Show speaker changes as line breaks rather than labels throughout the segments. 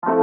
Hi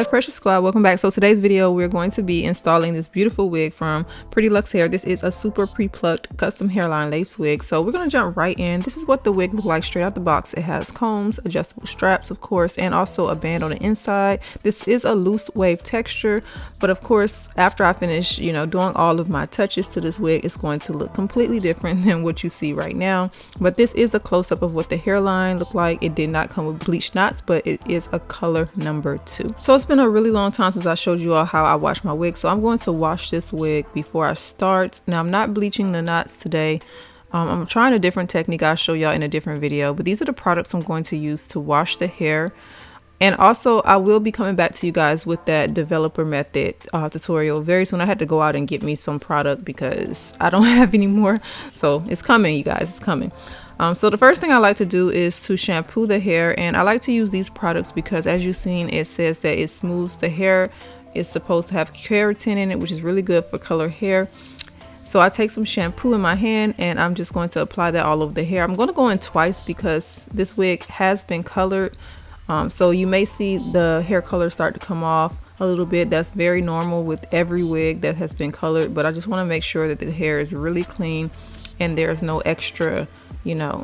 Precious Squad, welcome back. So today's video we're going to be installing this beautiful wig from Pretty Luxe Hair. This is a super pre-plucked custom hairline lace wig. So we're going to jump right in. This is what the wig looks like straight out the box. It has combs, adjustable straps of course, and also a band on the inside. This is a loose wave texture, but of course after I finish doing all of my touches to this wig, it's going to look completely different than what you see right now. But this is a close-up of what the hairline looked like. It did not come with bleached knots, but it is a color number 2. So it's been a really long time since I showed you all how I wash my wig, so I'm going to wash this wig before I start. Now I'm not bleaching the knots today. I'm trying a different technique I'll show y'all in a different video, but these are the products I'm going to use to wash the hair. And also I will be coming back to you guys with that developer method tutorial very soon. I had to go out and get me some product because I don't have any more, so it's coming, you guys, it's coming. So the first thing I like to do is to shampoo the hair, and I like to use these products because as you've seen, it says that it smooths the hair. It's supposed to have keratin in it, which is really good for color hair. So I take some shampoo in my hand and I'm just going to apply that all over the hair. I'm going to go in twice because this wig has been colored. So you may see the hair color start to come off a little bit. That's very normal with every wig that has been colored, but I just want to make sure that the hair is really clean and there's no extra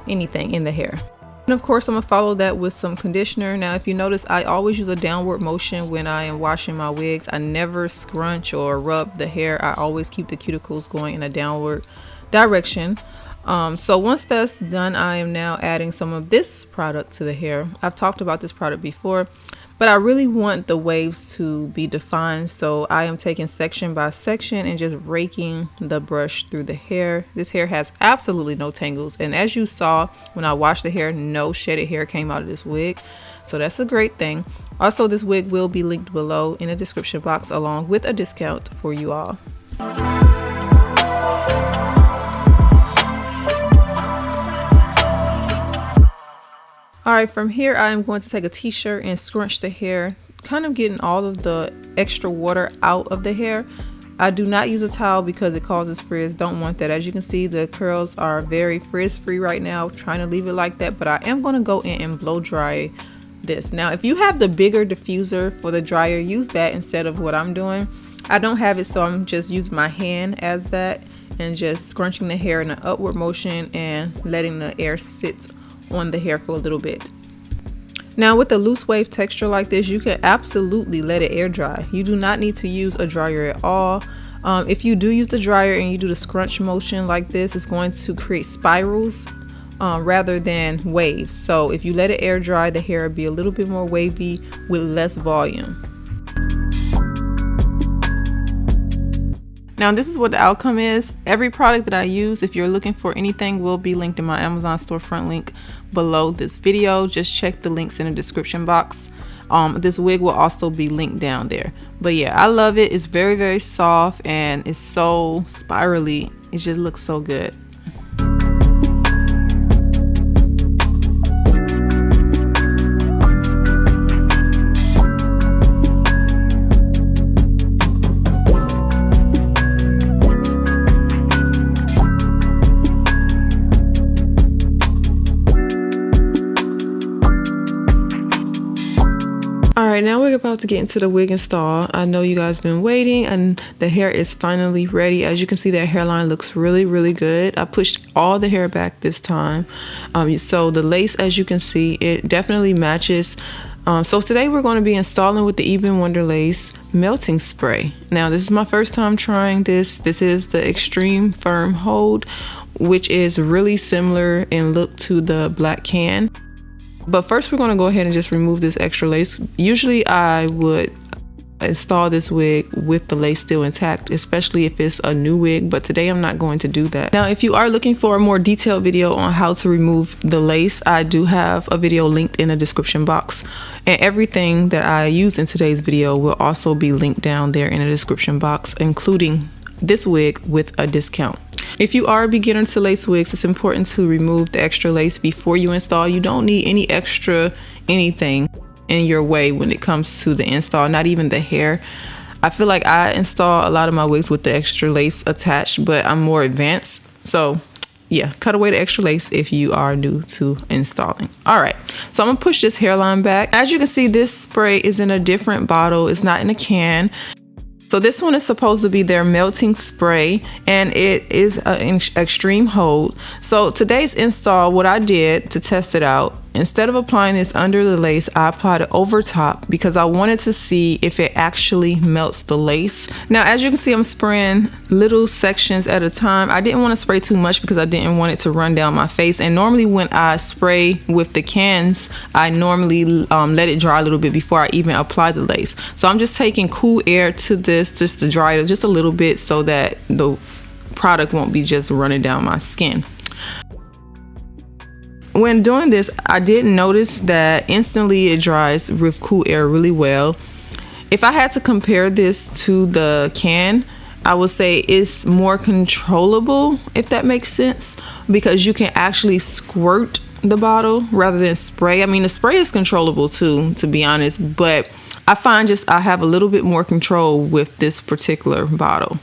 anything in the hair. And of course I'm gonna follow that with some conditioner. Now if you notice, I always use a downward motion when I am washing my wigs. I never scrunch or rub the hair. I always keep the cuticles going in a downward direction. So once that's done, I am now adding some of this product to the hair. I've talked about this product before, but I really want the waves to be defined, so I am taking section by section and just raking the brush through the hair. This hair has absolutely no tangles, and as you saw when I washed the hair, no shedded hair came out of this wig, so that's a great thing. Also, this wig will be linked below in the description box along with a discount for you all. Alright, from here I am going to take a t-shirt and scrunch the hair, kind of getting all of the extra water out of the hair. I do not use a towel because it causes frizz. Don't want that. As you can see, the curls are very frizz free right now. Trying to leave it like that, but I am going to go in and blow dry this. Now if you have the bigger diffuser for the dryer, use that instead of what I'm doing. I don't have it, so I'm just using my hand as that and just scrunching the hair in an upward motion and letting the air sit on the hair for a little bit. Now with a loose wave texture like this, you can absolutely let it air dry. You do not need to use a dryer at all. If you do use the dryer and you do the scrunch motion like this, it's going to create spirals rather than waves. So if you let it air dry, the hair will be a little bit more wavy with less volume. Now this is what the outcome is. Every product that I use, if you're looking for anything, will be linked in my Amazon storefront link below this video. Just check the links in the description box. This wig will also be linked down there. But yeah, I love it. It's very, very soft and it's so spirally. It just looks so good. Alright, now we're about to get into the wig install. I know you guys been waiting and the hair is finally ready. As you can see, that hairline looks really, really good. I pushed all the hair back this time. So the lace, as you can see, it definitely matches. So today we're going to be installing with the Even Wonder Lace melting spray. Now this is my first time trying this. This is the Extreme Firm Hold, which is really similar in look to the black can. But first we're going to go ahead and just remove this extra lace. Usually I would install this wig with the lace still intact, especially if it's a new wig, but today I'm not going to do that. Now if you are looking for a more detailed video on how to remove the lace, I do have a video linked in the description box, and everything that I use in today's video will also be linked down there in the description box, including this wig with a discount. If you are a beginner to lace wigs, it's important to remove the extra lace before you install. You don't need any extra anything. in your way when it comes to the install, not even the hair. I feel like I install a lot of my wigs with the extra lace attached, but I'm more advanced. So yeah, cut away the extra lace if you are new to installing. All right, so I'm gonna push this hairline back. As you can see, this spray is in a different bottle. It's not in a can. So this one is supposed to be their melting spray, and it is an extreme hold. So today's install, what I did to test it out, instead of applying this under the lace, I applied it over top because I wanted to see if it actually melts the lace. Now, as you can see, I'm spraying little sections at a time. I didn't want to spray too much because I didn't want it to run down my face. And normally when I spray with the cans, I normally let it dry a little bit before I even apply the lace. So I'm just taking cool air to this just to dry it just a little bit so that the product won't be just running down my skin. When doing this, I did notice that instantly it dries with cool air really well. If I had to compare this to the can, I would say it's more controllable, if that makes sense, because you can actually squirt the bottle rather than spray. I mean, the spray is controllable too, to be honest, but I find I have a little bit more control with this particular bottle.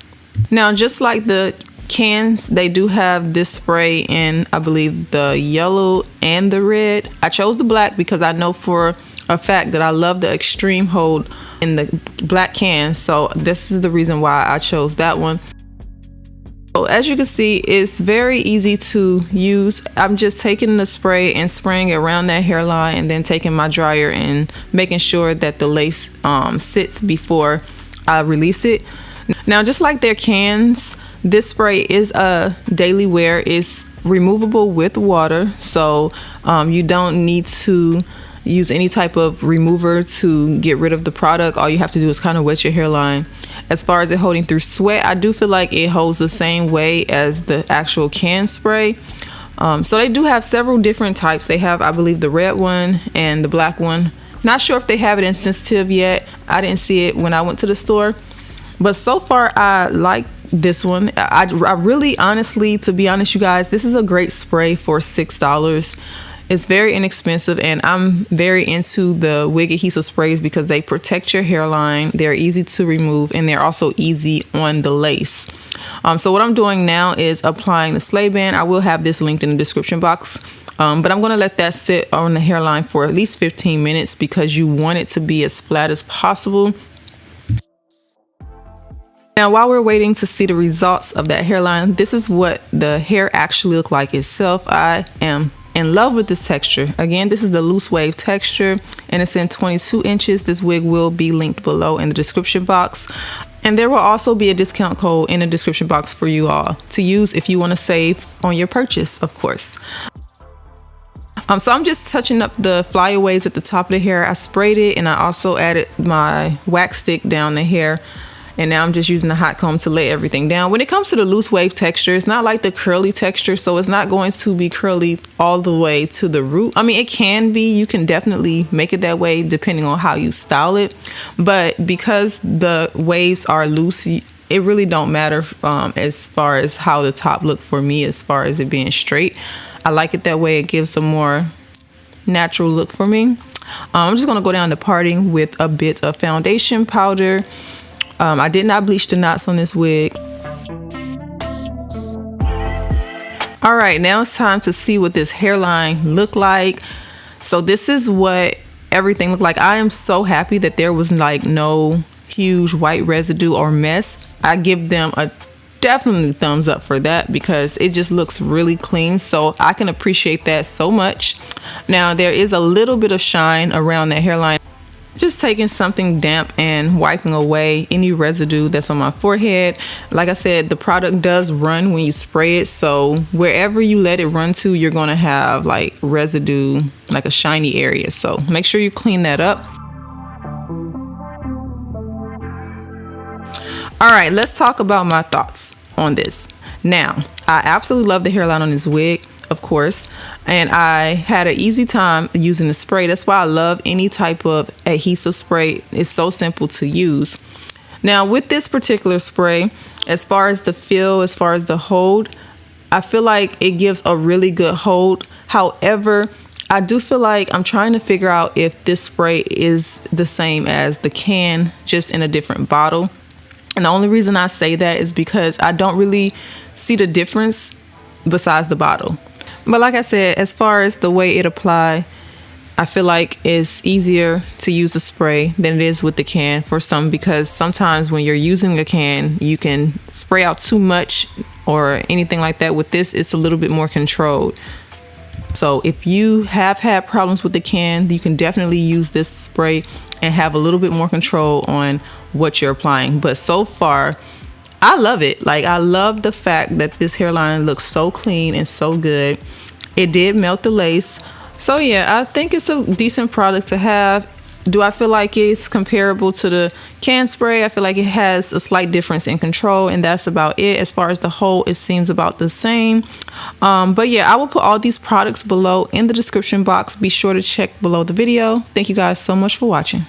Now, just like the cans, they do have this spray in, I believe, the yellow and the red. I chose the black because I know for a fact that I love the extreme hold in the black can, so this is the reason why I chose that one. So as you can see, it's very easy to use. I'm just taking the spray and spraying it around that hairline, and then taking my dryer and making sure that the lace sits before I release it. Now, just like their cans, this spray is a daily wear. It's removable with water, so you don't need to use any type of remover to get rid of the product. All you have to do is kind of wet your hairline. As far as it holding through sweat, I do feel like it holds the same way as the actual can spray. So they do have several different types. They have, I believe, the red one and the black one. Not sure if they have it in sensitive yet. I didn't see it when I went to the store, but so far I like this one. I really, honestly, to be honest, you guys, this is a great spray for $6. It's very inexpensive, and I'm very into the wig adhesive sprays because they protect your hairline, they're easy to remove, and they're also easy on the lace. So what I'm doing now is applying the sleigh band. I will have this linked in the description box, but I'm going to let that sit on the hairline for at least 15 minutes because you want it to be as flat as possible. Now, while we're waiting to see the results of that hairline, this is what the hair actually look like itself. I am in love with this texture. Again, this is the loose wave texture, and it's in 22 inches. This wig will be linked below in the description box, and there will also be a discount code in the description box for you all to use if you want to save on your purchase, of course. So I'm just touching up the flyaways at the top of the hair. I sprayed it, and I also added my wax stick down the hair. And now I'm just using the hot comb to lay everything down. When it comes to the loose wave texture, it's not like the curly texture, so it's not going to be curly all the way to the root. I mean, it can be. You can definitely make it that way depending on how you style it. But because the waves are loose, it really don't matter as far as how the top look for me as far as it being straight. I like it that way. It gives a more natural look for me. I'm just going to go down to parting with a bit of foundation powder. I did not bleach the knots on this wig. All right, now it's time to see what this hairline looked like. So this is what everything looked like. I am so happy that there was like no huge white residue or mess. I give them a definitely thumbs up for that because it just looks really clean. So I can appreciate that so much. Now there is a little bit of shine around that hairline. Just taking something damp and wiping away any residue that's on my forehead. Like I said, the product does run when you spray it, so wherever you let it run to, you're gonna have like residue, like a shiny area, so make sure you clean that up. All right, let's talk about my thoughts on this. Now, I absolutely love the hairline on this wig, of course, and I had an easy time using the spray. That's why I love any type of adhesive spray. It's so simple to use. Now with this particular spray, as far as the feel, as far as the hold, I feel like it gives a really good hold. However, I do feel like I'm trying to figure out if this spray is the same as the can, just in a different bottle. And the only reason I say that is because I don't really see the difference besides the bottle. But like I said, as far as the way it applies, I feel like it's easier to use a spray than it is with the can for some, because sometimes when you're using a can, you can spray out too much or anything like that. With this, it's a little bit more controlled. So if you have had problems with the can, you can definitely use this spray and have a little bit more control on what you're applying. But so far, I love it. Like, I love the fact that this hairline looks so clean and so good. It did melt the lace. So yeah, I think it's a decent product to have. Do I feel like it's comparable to the can spray? I feel like it has a slight difference in control, and that's about it. As far as the whole, it seems about the same. But yeah, I will put all these products below in the description box. Be sure to check below the video. Thank you guys so much for watching.